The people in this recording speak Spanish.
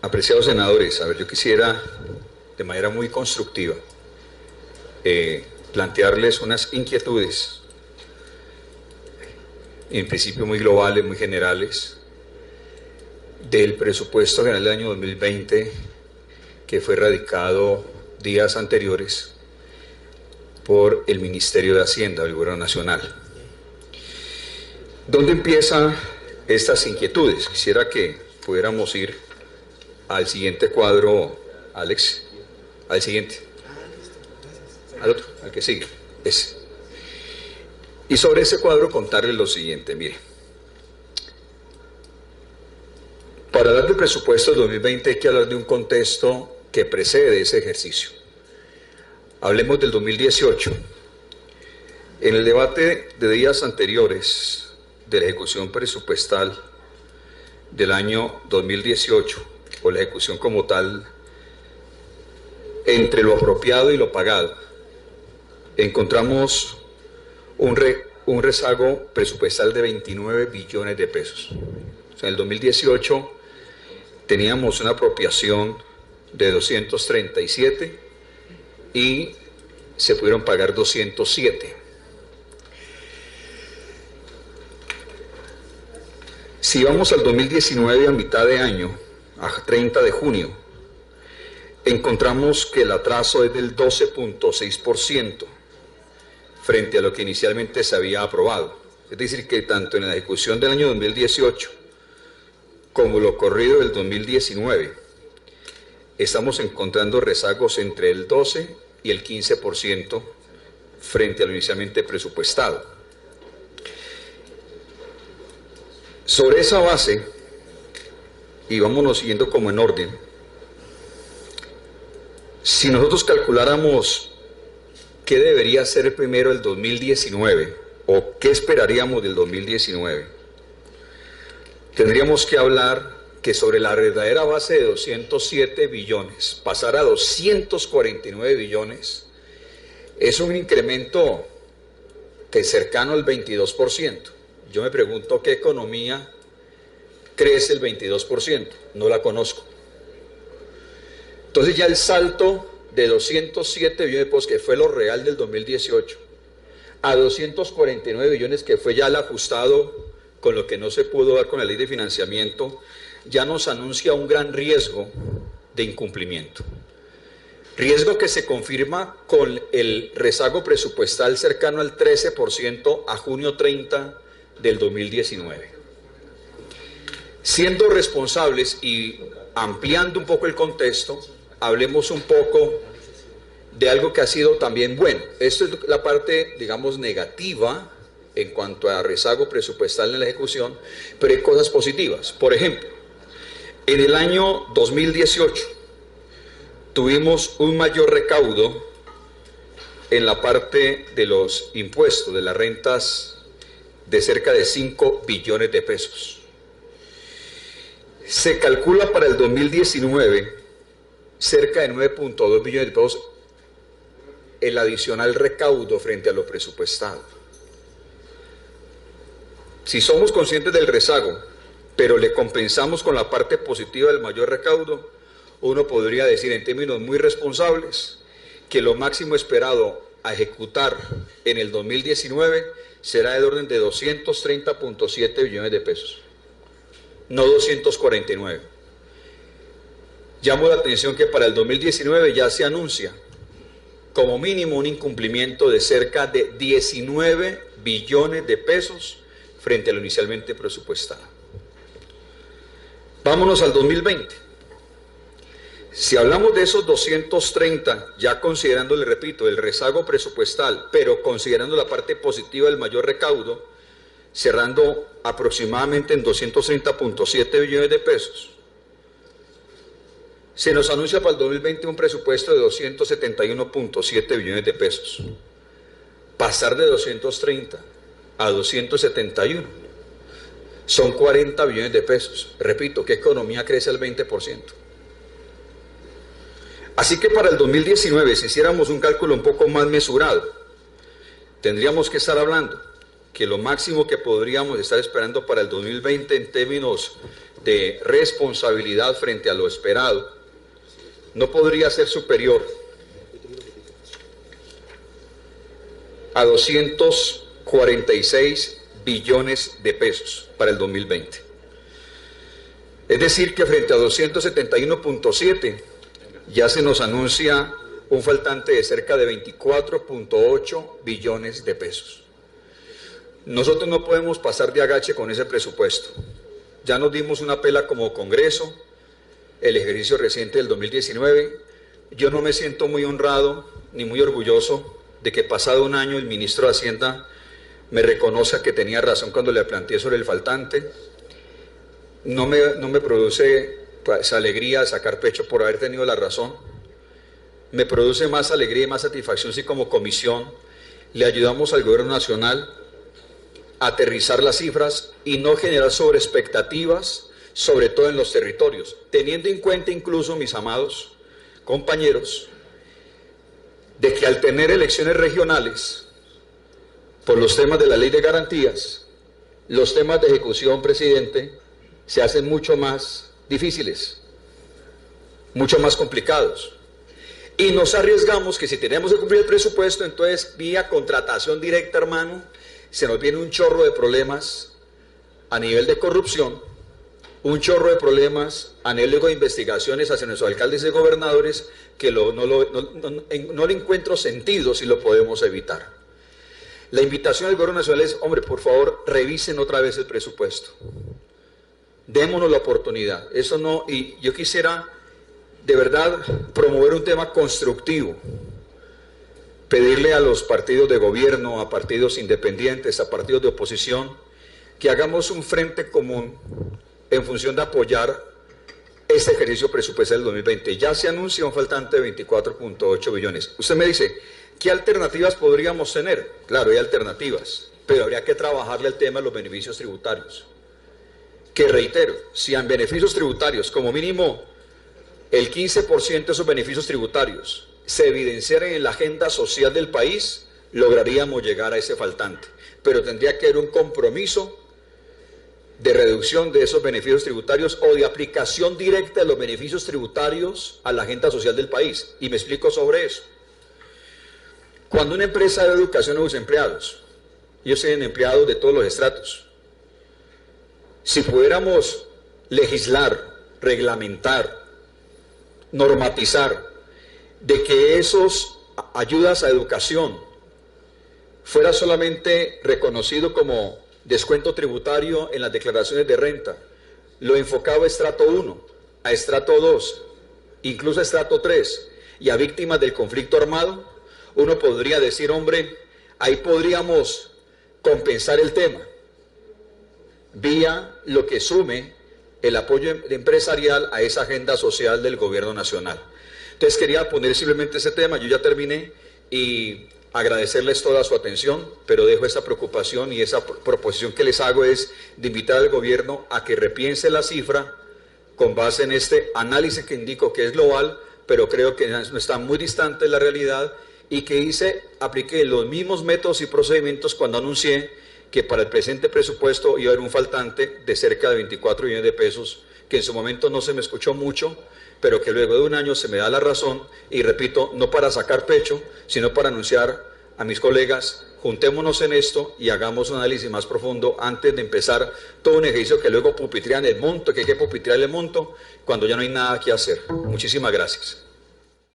Apreciados senadores, a ver, yo quisiera de manera muy constructiva plantearles unas inquietudes, en principio muy globales, muy generales, del presupuesto general del año 2020 que fue radicado días anteriores por el Ministerio de Hacienda del Gobierno Nacional. ¿Dónde empiezan estas inquietudes? Quisiera que pudiéramos ir al siguiente cuadro, Alex, al siguiente, al otro, al que sigue, ese. Y sobre ese cuadro contarles lo siguiente, mire. Para hablar del presupuesto del 2020 hay que hablar de un contexto que precede ese ejercicio. Hablemos del 2018. En el debate de días anteriores de la ejecución presupuestal del año 2018, o la ejecución como tal, entre lo apropiado y lo pagado, encontramos un rezago presupuestal de 29 billones de pesos. O sea, en el 2018 teníamos una apropiación de 237 y se pudieron pagar 207. Si vamos al 2019 a mitad de año, a 30 de junio, encontramos que el atraso es del 12.6% frente a lo que inicialmente se había aprobado. Es decir, que tanto en la ejecución del año 2018 como lo corrido del 2019, estamos encontrando rezagos entre el 12 y el 15% frente a lo inicialmente presupuestado. Sobre esa base, y vámonos siguiendo como en orden, si nosotros calculáramos qué debería ser primero el 2019 o qué esperaríamos del 2019, tendríamos que hablar que sobre la verdadera base de 207 billones, pasar a 249 billones, es un incremento que es cercano al 22%. Yo me pregunto qué economía crece el 22%, no la conozco. Entonces ya el salto de 207 billones de pesos, que fue lo real del 2018, a 249 billones, que fue ya el ajustado con lo que no se pudo dar con la ley de financiamiento, ya nos anuncia un gran riesgo de incumplimiento. Riesgo que se confirma con el rezago presupuestal cercano al 13% a junio 30 del 2019. Siendo responsables y ampliando un poco el contexto, hablemos un poco de algo que ha sido también bueno. Esto es la parte, digamos, negativa en cuanto a rezago presupuestal en la ejecución, pero hay cosas positivas. Por ejemplo, en el año 2018 tuvimos un mayor recaudo en la parte de los impuestos, de las rentas, de cerca de 5 billones de pesos. Se calcula para el 2019 cerca de 9.2 billones de pesos el adicional recaudo frente a lo presupuestado. Si somos conscientes del rezago, pero le compensamos con la parte positiva del mayor recaudo, uno podría decir en términos muy responsables que lo máximo esperado a ejecutar en el 2019 será del orden de 230.7 billones de pesos, no 249. Llamo la atención que para el 2019 ya se anuncia como mínimo un incumplimiento de cerca de 19 billones de pesos frente a lo inicialmente presupuestado. Vámonos al 2020. Si hablamos de esos 230, ya considerando, le repito, el rezago presupuestal, pero considerando la parte positiva del mayor recaudo, cerrando aproximadamente en 230.7 billones de pesos, se nos anuncia para el 2020 un presupuesto de 271.7 billones de pesos. Pasar de 230 a 271 son 40 billones de pesos. Repito, ¿qué economía crece al 20%? Así que para el 2019, si hiciéramos un cálculo un poco más mesurado, tendríamos que estar hablando que lo máximo que podríamos estar esperando para el 2020 en términos de responsabilidad frente a lo esperado no podría ser superior a 246 billones de pesos para el 2020. Es decir, que frente a 271.7 ya se nos anuncia un faltante de cerca de 24.8 billones de pesos. Nosotros no podemos pasar de agache con ese presupuesto. Ya nos dimos una pela como Congreso, el ejercicio reciente del 2019. Yo no me siento muy honrado ni muy orgulloso de que pasado un año el ministro de Hacienda me reconozca que tenía razón cuando le planteé sobre el faltante. No me produce pues, alegría sacar pecho por haber tenido la razón. Me produce más alegría y más satisfacción si como comisión le ayudamos al gobierno nacional a aterrizar las cifras y no generar sobreexpectativas, sobre todo en los territorios, teniendo en cuenta incluso, mis amados compañeros, de que al tener elecciones regionales, por los temas de la ley de garantías, los temas de ejecución, presidente, se hacen mucho más difíciles, mucho más complicados. Y nos arriesgamos que si tenemos que cumplir el presupuesto, entonces vía contratación directa, hermano, se nos viene un chorro de problemas a nivel de corrupción, un chorro de problemas a nivel de investigaciones hacia nuestros alcaldes y gobernadores que no le encuentro sentido si lo podemos evitar. La invitación al gobierno nacional es, hombre, por favor, revisen otra vez el presupuesto. Démonos la oportunidad. Eso no, y yo quisiera de verdad promover un tema constructivo, pedirle a los partidos de gobierno, a partidos independientes, a partidos de oposición, que hagamos un frente común en función de apoyar este ejercicio presupuestal del 2020. Ya se anuncia un faltante de 24.8 billones. Usted me dice, ¿qué alternativas podríamos tener? Claro, hay alternativas, pero habría que trabajarle el tema de los beneficios tributarios. Que reitero, si en beneficios tributarios, como mínimo el 15% de esos beneficios tributarios se evidenciaran en la agenda social del país, lograríamos llegar a ese faltante. Pero tendría que haber un compromiso de reducción de esos beneficios tributarios o de aplicación directa de los beneficios tributarios a la agenda social del país. Y me explico sobre eso. Cuando una empresa da educación a sus empleados, ellos tienen empleados de todos los estratos. Si pudiéramos legislar, reglamentar, normatizar, de que esos ayudas a educación fuera solamente reconocido como descuento tributario en las declaraciones de renta, lo enfocaba a estrato 1, a estrato 2, incluso a estrato 3, y a víctimas del conflicto armado, uno podría decir, hombre, ahí podríamos compensar el tema, vía lo que sume el apoyo empresarial a esa agenda social del gobierno nacional. Entonces quería poner simplemente ese tema, yo ya terminé, y agradecerles toda su atención, pero dejo esa preocupación y esa proposición que les hago es de invitar al gobierno a que repiense la cifra con base en este análisis que indico que es global, pero creo que no está muy distante de la realidad, y que aplique los mismos métodos y procedimientos cuando anuncié que para el presente presupuesto iba a haber un faltante de cerca de 24 billones de pesos, que en su momento no se me escuchó mucho, pero que luego de un año se me da la razón, y repito, no para sacar pecho, sino para anunciar a mis colegas, juntémonos en esto y hagamos un análisis más profundo antes de empezar todo un ejercicio que luego pupitrean el monto, que hay que pupitrear el monto, cuando ya no hay nada que hacer. Muchísimas gracias.